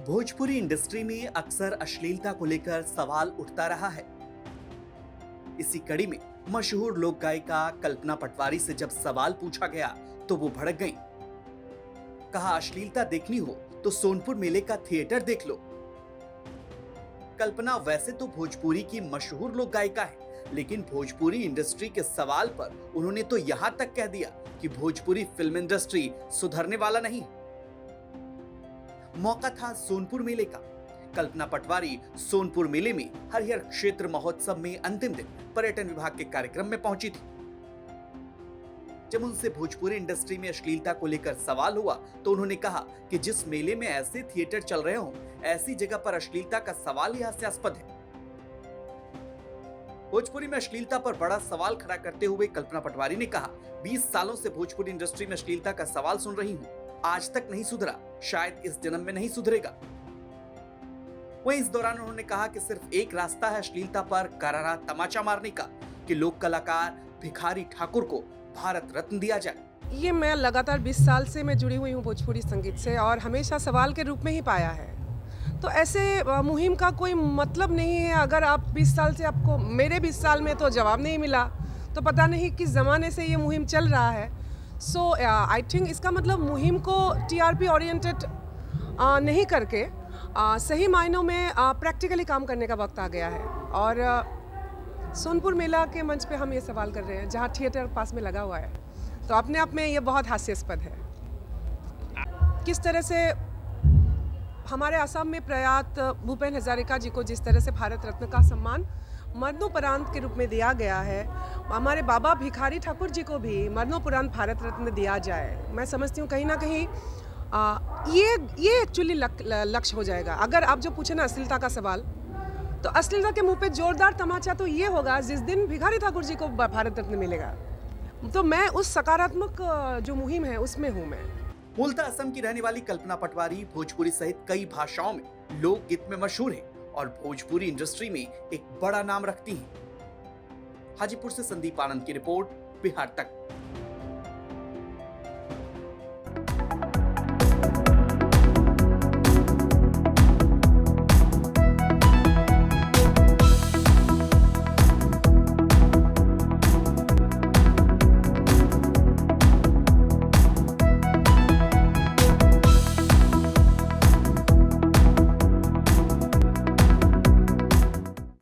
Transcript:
Bhojpuri industry में अक्सर अश्लीलता को लेकर सवाल उठता रहा है। इसी कड़ी में मशहूर लोक गायिका कल्पना पटवारी से जब सवाल पूछा गया तो वो भड़क गईं। कहा, अश्लीलता देखनी हो तो सोनपुर मेले का थिएटर देख लो। कल्पना वैसे तो भोजपुरी की मशहूर लोक गायिका है, लेकिन भोजपुरी इंडस्ट्री के सवाल पर उन्होंने तो यहां तक कह दिया कि भोजपुरी फिल्म इंडस्ट्री सुधरने वाला नहीं। मौका था सोनपुर मेले का। कल्पना पटवारी सोनपुर मेले में हरिहर क्षेत्र महोत्सव में अंतिम दिन पर्यटन विभाग के कार्यक्रम में पहुंची थी। जब उनसे भोजपुरी इंडस्ट्री में अश्लीलता को लेकर सवाल हुआ तो उन्होंने कहा कि जिस मेले में ऐसे थिएटर चल रहे हों, ऐसी जगह पर अश्लीलता का सवाल ही हास्यास्पद है। भोजपुरी में अश्लीलता पर बड़ा सवाल खड़ा करते हुए कल्पना पटवारी ने कहा, 20 सालों से भोजपुरी इंडस्ट्री में अश्लीलता का सवाल सुन रही हूं, आज तक नहीं सुधरा, शायद इस जन्म में नहीं सुधरेगा। वहीं इस दौरान उन्होंने कहा कि सिर्फ एक रास्ता है अश्लीलता पर करारा तमाचा मारने का, कि लोक कलाकार भिखारी ठाकुर को भारत रत्न दिया जाए। ये मैं लगातार 20 साल से मैं जुड़ी हुई हूँ भोजपुरी संगीत से और हमेशा सवाल के रूप में ही पाया है। तो ऐसे मुहिम का कोई मतलब नहीं है। अगर आप 20 साल से आपको मेरे 20 साल में तो जवाब नहीं मिला, तो पता नहीं किस ज़माने से ये मुहिम चल रहा है। सो आई थिंक इसका मतलब मुहिम को टीआरपी ओरिएंटेड नहीं करके सही मायनों में प्रैक्टिकली काम करने का वक्त आ गया है। और सोनपुर मेला के मंच पे हम ये सवाल कर रहे हैं, जहाँ थिएटर पास में लगा हुआ है, तो अपने आप में ये बहुत हास्यास्पद है। किस तरह से हमारे असम में प्रयात भूपेन हजारिका जी को जिस तरह से भारत रत्न का सम्मान मरणोपरांत के रूप में दिया गया है, हमारे बाबा भिखारी ठाकुर जी को भी मरणोपरांत भारत रत्न दिया जाए। मैं समझती हूँ कहीं ना कहीं ये एक्चुअली लक्ष्य हो जाएगा। अगर आप जो पूछे ना अश्लीलता का सवाल, तो अश्लीलता के मुंह पे जोरदार तमाचा तो ये होगा जिस दिन भिखारी ठाकुर जी को भारत रत्न मिलेगा। तो मैं उस सकारात्मक जो मुहिम है उसमें हूँ। मैं मूलतः असम की रहने वाली कल्पना पटवारी भोजपुरी सहित कई भाषाओं में लोकगीत में मशहूर है और भोजपुरी इंडस्ट्री में एक बड़ा नाम रखती हैं। हाजीपुर से संदीप आनंद की रिपोर्ट, बिहार तक।